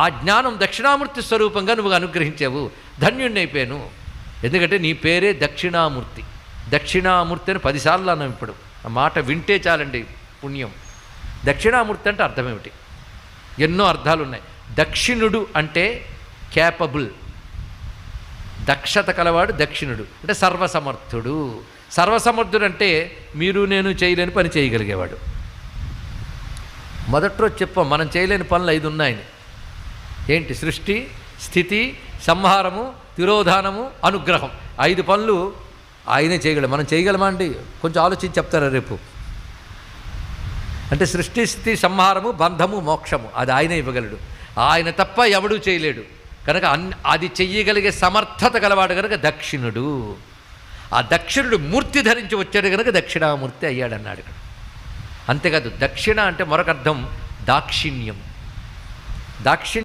ఆ జ్ఞానం దక్షిణామూర్తి స్వరూపంగా నువ్వు అనుగ్రహించావు, ధన్యుణ్ణైపోయాను. ఎందుకంటే నీ పేరే దక్షిణామూర్తి. దక్షిణామూర్తి అని 10 సార్లు అన్నాం. ఇప్పుడు ఆ మాట వింటే చాలండి పుణ్యం. దక్షిణామూర్తి అంటే అర్థం ఏమిటి? ఎన్నో అర్థాలు ఉన్నాయి. దక్షిణుడు అంటే క్యాపబుల్, దక్షత కలవాడు దక్షిణుడు అంటే సర్వసమర్థుడు. సర్వసమర్థుడు అంటే మీరు నేను చేయలేని పని చేయగలిగేవాడు. మొదట్లో చెప్పాం మనం చేయలేని పనులు 5 ఉన్నాయని. ఏంటి? సృష్టి, స్థితి, సంహారము, తిరోధానము, అనుగ్రహం. 5 పనులు ఆయనే చేయగలరు. మనం చేయగలమా అండి? కొంచెం ఆలోచించి చెప్తారా రేపు. అంటే సృష్టి, స్థితి, సంహారము, బంధము, మోక్షము అది ఆయనే ఇవ్వగలడు. ఆయన తప్ప ఎవడూ చేయలేడు. కనుక అది చెయ్యగలిగే సమర్థత గలవాడు కనుక దక్షిణుడు. ఆ దక్షిణుడు మూర్తి ధరించి వచ్చాడు కనుక దక్షిణామూర్తి అయ్యాడన్నాడు ఇక్కడ. అంతేకాదు, దక్షిణ అంటే మరొక అర్థం దాక్షిణ్యం.